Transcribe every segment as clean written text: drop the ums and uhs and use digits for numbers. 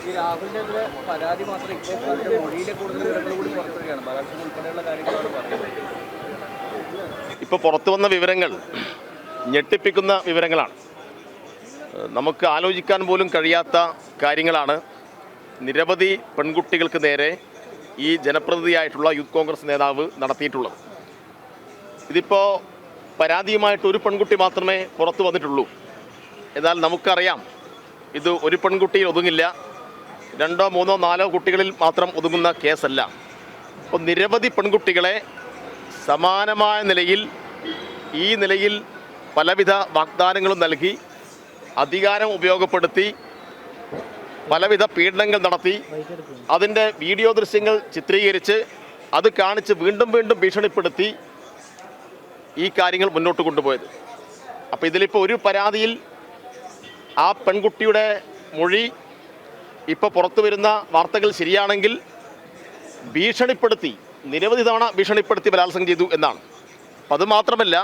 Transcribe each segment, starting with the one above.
ഈ രാഹുലിനെതിരെ പരാതി മാത്രം ഇപ്പോൾ മൊഴിയിലെ കൂടുതൽ വിവരങ്ങൾ കൂടി പുറത്തുവരികയാണ്. ബലാത്സംഗം ഉൾപ്പെടെയുള്ള കാര്യങ്ങളാണ് പറയുന്നത്. ഇപ്പോൾ പുറത്തു വന്ന വിവരങ്ങൾ ഞെട്ടിപ്പിക്കുന്ന വിവരങ്ങളാണ്. നമുക്ക് ആലോചിക്കാൻ പോലും കഴിയാത്ത കാര്യങ്ങളാണ് നിരവധി പെൺകുട്ടികൾക്ക് നേരെ ഈ ജനപ്രതിനിധിയായിട്ടുള്ള യൂത്ത് കോൺഗ്രസ് നേതാവ് നടത്തിയിട്ടുള്ളത്. ഇതിപ്പോൾ പരാതിയുമായിട്ട് ഒരു പെൺകുട്ടി മാത്രമേ പുറത്തു വന്നിട്ടുള്ളൂ. എന്നാൽ നമുക്കറിയാം ഇത് ഒരു പെൺകുട്ടിയിൽ ഒതുങ്ങില്ല, 2, 3, 4 കുട്ടികളിൽ മാത്രം ഒതുങ്ങുന്ന കേസല്ല. അപ്പോൾ നിരവധി പെൺകുട്ടികളെ സമാനമായ നിലയിൽ ഈ നിലയിൽ പലവിധ വാഗ്ദാനങ്ങളും നൽകി അധികാരം ഉപയോഗപ്പെടുത്തി പലവിധ പീഡനങ്ങൾ നടത്തി അതിൻ്റെ വീഡിയോ ദൃശ്യങ്ങൾ ചിത്രീകരിച്ച് അത് കാണിച്ച് വീണ്ടും വീണ്ടും ഭീഷണിപ്പെടുത്തി ഈ കാര്യങ്ങൾ മുന്നോട്ട് കൊണ്ടുപോയത്. അപ്പോൾ ഇതിലിപ്പോൾ ഒരു പരാതിയിൽ ആ പെൺകുട്ടിയുടെ മൊഴി ഇപ്പോൾ പുറത്തു വരുന്ന വാർത്തകൾ ശരിയാണെങ്കിൽ ഭീഷണിപ്പെടുത്തി, നിരവധി തവണ ഭീഷണിപ്പെടുത്തി ബലാത്സംഗം ചെയ്തു എന്നാണ്. അപ്പം അതുമാത്രമല്ല,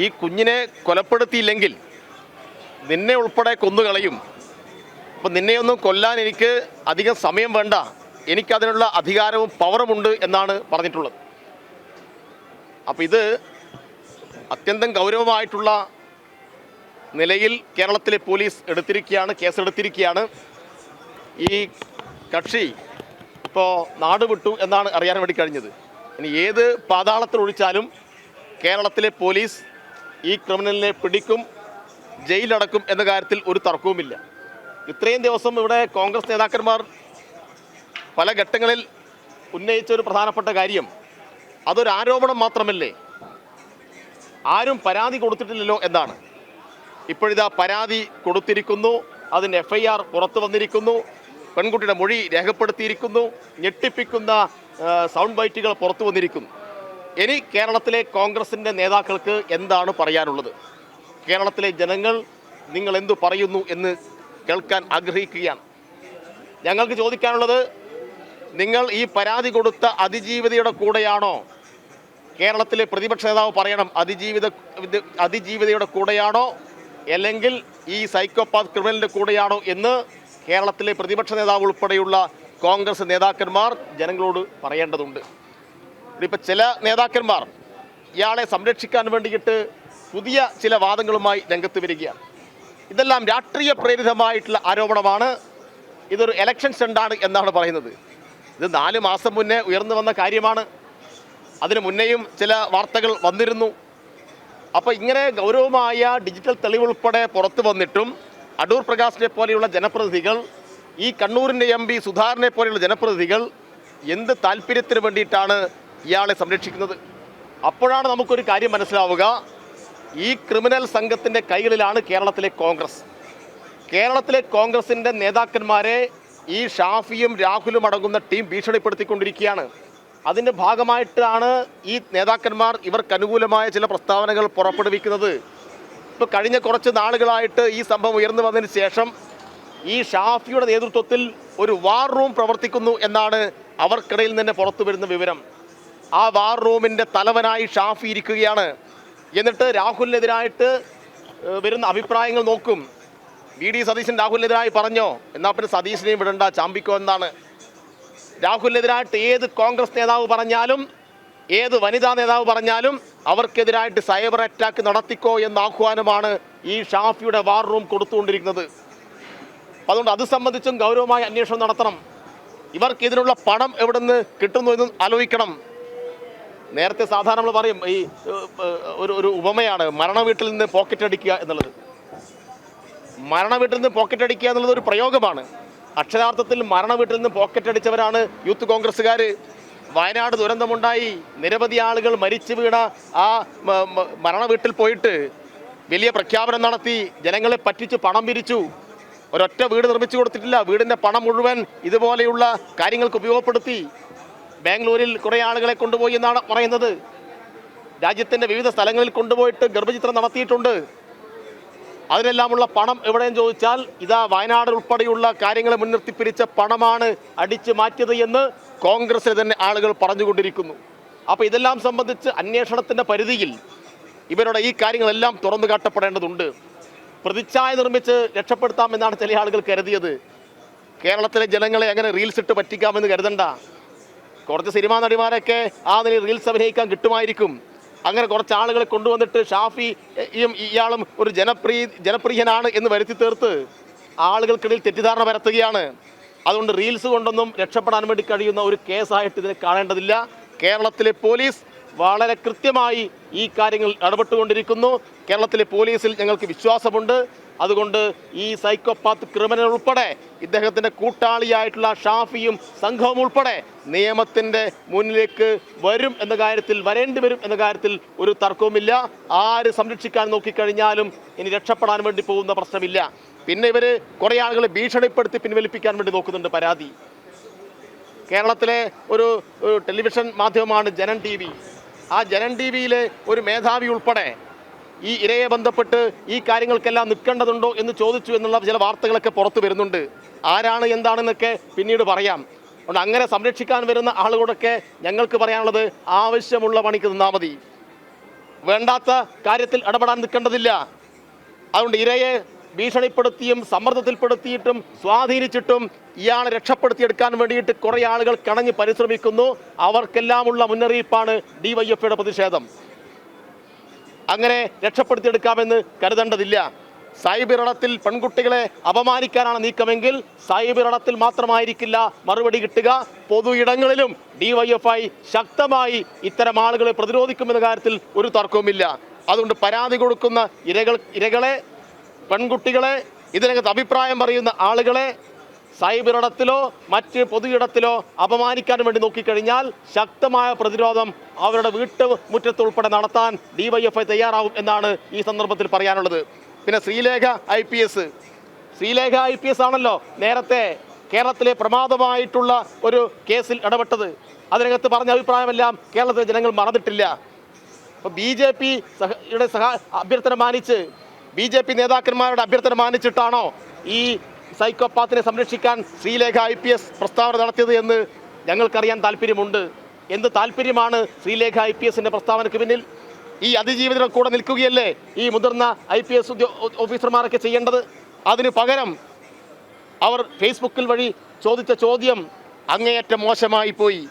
ഈ കുഞ്ഞിനെ കൊലപ്പെടുത്തിയില്ലെങ്കിൽ നിന്നെ ഉൾപ്പെടെ കൊന്നുകളയും, അപ്പം നിന്നെയൊന്നും കൊല്ലാൻ എനിക്ക് അധികം സമയം വേണ്ട, എനിക്കതിനുള്ള അധികാരവും പവറുമുണ്ട് എന്നാണ് പറഞ്ഞിട്ടുള്ളത്. അപ്പം ഇത് അത്യന്തം ഗൗരവമായിട്ടുള്ള നിലയിൽ കേരളത്തിലെ പോലീസ് എടുത്തിരിക്കുകയാണ്, കേസെടുത്തിരിക്കുകയാണ്. ഈ കക്ഷി ഇപ്പോൾ നാട് വിട്ടു എന്നാണ് അറിയാൻ വേണ്ടി കഴിഞ്ഞത്. ഇനി ഏത് പാതാളത്തിൽ ഒഴിച്ചാലും കേരളത്തിലെ പോലീസ് ഈ ക്രിമിനലിനെ പിടിക്കും, ജയിലടക്കും എന്ന കാര്യത്തിൽ ഒരു തർക്കവുമില്ല. ഇത്രയും ദിവസം ഇവിടെ കോൺഗ്രസ് നേതാക്കന്മാർ പല ഘട്ടങ്ങളിൽ ഉന്നയിച്ച ഒരു പ്രധാനപ്പെട്ട കാര്യം, അതൊരു ആരോപണം മാത്രമല്ലേ, ആരും പരാതി കൊടുത്തിട്ടില്ലല്ലോ എന്നാണ്. ഇപ്പോഴിതാ പരാതി കൊടുത്തിരിക്കുന്നു, അതിന് FIR പുറത്തു വന്നിരിക്കുന്നു, പെൺകുട്ടിയുടെ മൊഴി രേഖപ്പെടുത്തിയിരിക്കുന്നു, ഞെട്ടിപ്പിക്കുന്ന സൗണ്ട് ബൈറ്റുകൾ പുറത്തു വന്നിരിക്കുന്നു. ഇനി കേരളത്തിലെ കോൺഗ്രസിൻ്റെ നേതാക്കൾക്ക് എന്താണ് പറയാനുള്ളത്? കേരളത്തിലെ ജനങ്ങൾ നിങ്ങൾ എന്തു പറയുന്നു എന്ന് കേൾക്കാൻ ആഗ്രഹിക്കുകയാണ്. ഞങ്ങൾക്ക് ചോദിക്കാനുള്ളത്, നിങ്ങൾ ഈ പരാതി കൊടുത്ത അതിജീവിതയുടെ കൂടെയാണോ? കേരളത്തിലെ പ്രതിപക്ഷ നേതാവ് പറയണം, അതിജീവിതയുടെ കൂടെയാണോ അല്ലെങ്കിൽ ഈ സൈക്കോപാത്ത് ക്രിമിനലിൻ്റെ കൂടെയാണോ എന്ന് കേരളത്തിലെ പ്രതിപക്ഷ നേതാവ് ഉൾപ്പെടെയുള്ള കോൺഗ്രസ് നേതാക്കന്മാർ ജനങ്ങളോട് പറയേണ്ടതുണ്ട്. ഇപ്പോൾ ചില നേതാക്കന്മാർ ഇയാളെ സംരക്ഷിക്കാൻ വേണ്ടിയിട്ട് പുതിയ ചില വാദങ്ങളുമായി രംഗത്ത് വരികയാണ്. ഇതെല്ലാം രാഷ്ട്രീയ പ്രേരിതമായിട്ടുള്ള ആരോപണമാണ്, ഇതൊരു എലക്ഷൻ സ്റ്റണ്ടാണ് എന്നാണ് പറയുന്നത്. ഇത് 4 മാസം മുന്നേ ഉയർന്നു വന്ന കാര്യമാണ്, അതിനു മുന്നേയും ചില വാർത്തകൾ വന്നിരുന്നു. അപ്പോൾ ഇങ്ങനെ ഗൗരവമായ ഡിജിറ്റൽ തെളിവുൾപ്പെടെ പുറത്തു വന്നിട്ടും അടൂർ പ്രകാശിനെ പോലെയുള്ള ജനപ്രതിനിധികൾ, ഈ കണ്ണൂരിൻ്റെ MP സുധാകരനെ പോലെയുള്ള ജനപ്രതിനിധികൾ എന്ത് താല്പര്യത്തിന് വേണ്ടിയിട്ടാണ് ഇയാളെ സംരക്ഷിക്കുന്നത്? അപ്പോഴാണ് നമുക്കൊരു കാര്യം മനസ്സിലാവുക, ഈ ക്രിമിനൽ സംഘത്തിൻ്റെ കൈകളിലാണ് കേരളത്തിലെ കോൺഗ്രസ്. കേരളത്തിലെ കോൺഗ്രസിൻ്റെ നേതാക്കന്മാരെ ഈ ഷാഫിയും രാഹുലും അടങ്ങുന്ന ടീം ഭീഷണിപ്പെടുത്തിക്കൊണ്ടിരിക്കുകയാണ്. അതിൻ്റെ ഭാഗമായിട്ടാണ് ഈ നേതാക്കന്മാർ ഇവർക്ക് അനുകൂലമായ ചില പ്രസ്താവനകൾ പുറപ്പെടുവിക്കുന്നത്. ഇപ്പോൾ കഴിഞ്ഞ കുറച്ച് നാളുകളായിട്ട് ഈ സംഭവം ഉയർന്നു വന്നതിന് ശേഷം ഈ ഷാഫിയുടെ നേതൃത്വത്തിൽ ഒരു വാർ റൂം പ്രവർത്തിക്കുന്നു എന്നാണ് അവർക്കിടയിൽ നിന്ന് പുറത്തു വരുന്ന വിവരം. ആ വാർ റൂമിൻ്റെ തലവനായി ഷാഫി ഇരിക്കുകയാണ്. എന്നിട്ട് രാഹുലിനെതിരായിട്ട് വരുന്ന അഭിപ്രായങ്ങൾ നോക്കും. VD സതീശൻ രാഹുലിനെതിരായി പറഞ്ഞോ, എന്നാൽ പിന്നെ സതീശനെയും വിടണ്ട, ചാമ്പിക്കോ എന്നാണ്. രാഹുലിനെതിരായിട്ട് ഏത് കോൺഗ്രസ് നേതാവ് പറഞ്ഞാലും, ഏത് വനിതാ നേതാവ് പറഞ്ഞാലും അവർക്കെതിരായിട്ട് സൈബർ അറ്റാക്ക് നടത്തിക്കോ എന്ന ആഹ്വാനമാണ് ഈ ഷാഫിയുടെ വാർ റൂം കൊടുത്തുകൊണ്ടിരിക്കുന്നത്. അതുകൊണ്ട് അത് സംബന്ധിച്ചും ഗൗരവമായ അന്വേഷണം നടത്തണം. ഇവർക്ക് ഇതിനുള്ള പണം എവിടെ നിന്ന് കിട്ടുന്നു എന്ന് ആലോചിക്കണം. നേരത്തെ സാധാരണ നമ്മൾ പറയും, ഈ ഒരു ഉപമയാണ് മരണ വീട്ടിൽ നിന്ന് പോക്കറ്റ് അടിക്കുക എന്നുള്ളത്. മരണ വീട്ടിൽ നിന്ന് പോക്കറ്റ് അടിക്കുക എന്നുള്ളത് ഒരു പ്രയോഗമാണ്. അക്ഷരാർത്ഥത്തിൽ മരണ വീട്ടിൽ നിന്ന് പോക്കറ്റ് അടിച്ചവരാണ് യൂത്ത് കോൺഗ്രസ്സുകാർ. വയനാട് ദുരന്തമുണ്ടായി, നിരവധി ആളുകൾ മരിച്ചു വീണ ആ മരണ വീട്ടിൽ പോയിട്ട് വലിയ പ്രഖ്യാപനം നടത്തി, ജനങ്ങളെ പറ്റിച്ച് പണം പിരിച്ചു. ഒരൊറ്റ വീട് നിർമ്മിച്ചു കൊടുത്തിട്ടില്ല, വീടിൻ്റെ പണം മുഴുവൻ ഇതുപോലെയുള്ള കാര്യങ്ങൾക്ക് ഉപയോഗപ്പെടുത്തി. ബാംഗ്ലൂരിൽ കുറേ ആളുകളെ കൊണ്ടുപോയി എന്നാണ് പറയുന്നത്. രാജ്യത്തിൻ്റെ വിവിധ സ്ഥലങ്ങളിൽ കൊണ്ടുപോയിട്ട് ഗർഭചിത്രം നടത്തിയിട്ടുണ്ട്. അതിനെല്ലാമുള്ള പണം എവിടെയെന്ന് ചോദിച്ചാൽ ഇതാ വയനാട് ഉൾപ്പെടെയുള്ള കാര്യങ്ങളെ മുൻനിർത്തി പിരിച്ച പണമാണ് അടിച്ചു മാറ്റിയത് എന്ന് കോൺഗ്രസിലെ തന്നെ ആളുകൾ പറഞ്ഞുകൊണ്ടിരിക്കുന്നു. അപ്പോൾ ഇതെല്ലാം സംബന്ധിച്ച് അന്വേഷണത്തിൻ്റെ പരിധിയിൽ ഇവരുടെ ഈ കാര്യങ്ങളെല്ലാം തുറന്നു കാട്ടപ്പെടേണ്ടതുണ്ട്. പ്രതിച്ഛായ നിർമ്മിച്ച് രക്ഷപ്പെടുത്താമെന്നാണ് ചില ആളുകൾ കരുതിയത്. കേരളത്തിലെ ജനങ്ങളെ അങ്ങനെ റീൽസ് ഇട്ട് പറ്റിക്കാമെന്ന് കരുതണ്ട. കുറച്ച് സിനിമാ നടിമാരൊക്കെ ആ നിലയിൽ റീൽസ് അഭിനയിക്കാൻ കിട്ടുമായിരിക്കും. അങ്ങനെ കുറച്ച് ആളുകളെ കൊണ്ടുവന്നിട്ട് ഷാഫിയും ഇയാളും ഒരു ജനപ്രിയനാണ് എന്ന് വരുത്തി തീർത്ത് ആളുകൾക്കിടയിൽ തെറ്റിദ്ധാരണ പരത്തുകയാണ്. അതുകൊണ്ട് റീൽസ് കൊണ്ടൊന്നും രക്ഷപ്പെടാൻ വേണ്ടി കഴിയുന്ന ഒരു കേസായിട്ട് ഇതിനെ കാണേണ്ടതില്ല. കേരളത്തിലെ പോലീസ് വളരെ കൃത്യമായി ഈ കാര്യങ്ങൾ ഇടപെട്ടുകൊണ്ടിരിക്കുന്നു. കേരളത്തിലെ പോലീസിൽ ഞങ്ങൾക്ക് വിശ്വാസമുണ്ട്. അതുകൊണ്ട് ഈ സൈക്കോപാത്ത് ക്രിമിനൽ ഉൾപ്പെടെ ഇദ്ദേഹത്തിൻ്റെ കൂട്ടാളിയായിട്ടുള്ള ഷാഫിയും സംഘവും ഉൾപ്പെടെ നിയമത്തിൻ്റെ മുന്നിലേക്ക് വരും എന്ന കാര്യത്തിൽ, വരേണ്ടി വരും എന്ന കാര്യത്തിൽ ഒരു തർക്കവുമില്ല. ആര് സംരക്ഷിക്കാൻ നോക്കിക്കഴിഞ്ഞാലും ഇനി രക്ഷപ്പെടാൻ വേണ്ടി പോകുന്ന പ്രശ്നമില്ല. പിന്നെ ഇവർ കുറേ ആളുകളെ ഭീഷണിപ്പെടുത്തി പിൻവലിപ്പിക്കാൻ വേണ്ടി നോക്കുന്നുണ്ട്. പരാതി കേരളത്തിലെ ഒരു ടെലിവിഷൻ മാധ്യമമാണ് ജനൻ TV. ആ ജനൻ TVയിലെ ഒരു മേധാവി ഉൾപ്പെടെ ഈ ഇരയെ ബന്ധപ്പെട്ട് ഈ കാര്യങ്ങൾക്കെല്ലാം നിൽക്കേണ്ടതുണ്ടോ എന്ന് ചോദിച്ചു എന്നുള്ള ചില വാർത്തകളൊക്കെ പുറത്തു വരുന്നുണ്ട്. ആരാണ് എന്താണെന്നൊക്കെ പിന്നീട് പറയാം. അതുകൊണ്ട് അങ്ങനെ സംരക്ഷിക്കാൻ വരുന്ന ആളുകളൊക്കെ ഞങ്ങൾക്ക് പറയാനുള്ളത് ആവശ്യമുള്ള പണിക്ക് നിന്നാൽ മതി, വേണ്ടാത്ത കാര്യത്തിൽ ഇടപെടാൻ നിൽക്കേണ്ടതില്ല. അതുകൊണ്ട് ഇരയെ ഭീഷണിപ്പെടുത്തിയും സമ്മർദ്ദത്തിൽപ്പെടുത്തിയിട്ടും സ്വാധീനിച്ചിട്ടും ഇയാളെ രക്ഷപ്പെടുത്തിയെടുക്കാൻ വേണ്ടിയിട്ട് കുറേ ആളുകൾ കണഞ്ഞ് പരിശ്രമിക്കുന്നു. അവർക്കെല്ലാമുള്ള മുന്നറിയിപ്പാണ് DYFIയുടെ പ്രതിഷേധം. അങ്ങനെ രക്ഷപ്പെടുത്തിയെടുക്കാമെന്ന് കരുതേണ്ടതില്ല. സൈബർ ഇടത്തിൽ പെൺകുട്ടികളെ അപമാനിക്കാനാണ് നീക്കമെങ്കിൽ സൈബർ ഇടത്തിൽ മാത്രമായിരിക്കില്ല മറുപടി കിട്ടുക. പൊതു ഇടങ്ങളിലും DYFI ശക്തമായി ഇത്തരം ആളുകളെ പ്രതിരോധിക്കുമെന്ന കാര്യത്തിൽ ഒരു തർക്കവുമില്ല. അതുകൊണ്ട് പരാതി കൊടുക്കുന്ന ഇരകളെ, പെൺകുട്ടികളെ, ഇതിനകത്ത് അഭിപ്രായം പറയുന്ന ആളുകളെ സൈബർ ഇടത്തിലോ മറ്റ് പൊതു ഇടത്തിലോ അപമാനിക്കാൻ വേണ്ടി നോക്കിക്കഴിഞ്ഞാൽ ശക്തമായ പ്രതിരോധം അവരുടെ വീട്ടുമുറ്റത്തുൾപ്പെടെ നടത്താൻ DYFI തയ്യാറാവും എന്നാണ് ഈ സന്ദർഭത്തിൽ പറയാനുള്ളത്. പിന്നെ ശ്രീലേഖ IPS ആണല്ലോ നേരത്തെ കേരളത്തിലെ പ്രമാദമായിട്ടുള്ള ഒരു കേസിൽ ഇടപെട്ടത്. അതിനകത്ത് പറഞ്ഞ അഭിപ്രായമെല്ലാം കേരളത്തിലെ ജനങ്ങൾ മറന്നിട്ടില്ല. അപ്പോൾ BJPയുടെ അഭ്യർത്ഥന മാനിച്ച്, BJP നേതാക്കന്മാരുടെ അഭ്യർത്ഥന മാനിച്ചിട്ടാണോ ഈ സൈക്കോപാത്തിനെ സംരക്ഷിക്കാൻ ശ്രീലേഖ IPS പ്രസ്താവന നടത്തിയത് എന്ന് ഞങ്ങൾക്കറിയാൻ താല്പര്യമുണ്ട്. എന്ത് താല്പര്യമാണ് ശ്രീലേഖ IPSൻ്റെ പ്രസ്താവനയ്ക്ക് പിന്നിൽ? ഈ അതിജീവിതരുടെ കൂടെ നിൽക്കുകയല്ലേ ഈ മുതിർന്ന IPS ഓഫീസർമാരൊക്കെ ചെയ്യേണ്ടത്? അതിന് പകരം അവർ ഫേസ്ബുക്കിൽ വഴി ചോദിച്ച ചോദ്യം അങ്ങേയറ്റം മോശമായി പോയി.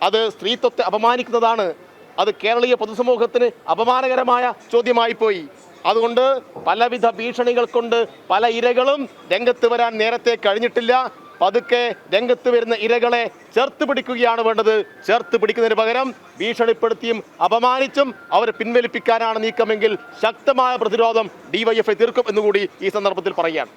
അത് സ്ത്രീത്വത്തെ അപമാനിക്കുന്നതാണ്. അത് കേരളീയ പൊതുസമൂഹത്തിന് അപമാനകരമായ ചോദ്യമായി പോയി. അതുകൊണ്ട് പലവിധ ഭീഷണികൾ കൊണ്ട് പല ഇരകളും രംഗത്ത് വരാൻ നേരത്തെ കഴിഞ്ഞിട്ടില്ല. പതുക്കെ രംഗത്ത് വരുന്ന ഇരകളെ ചേർത്ത് പിടിക്കുകയാണ് വേണ്ടത്. ചേർത്ത് പിടിക്കുന്നതിന് പകരം ഭീഷണിപ്പെടുത്തിയും അപമാനിച്ചും അവരെ പിൻവലിപ്പിക്കാനാണ് നീക്കമെങ്കിൽ ശക്തമായ പ്രതിരോധം DYFI തീർക്കും എന്നുകൂടി ഈ സന്ദർഭത്തിൽ പറയുകയാണ്.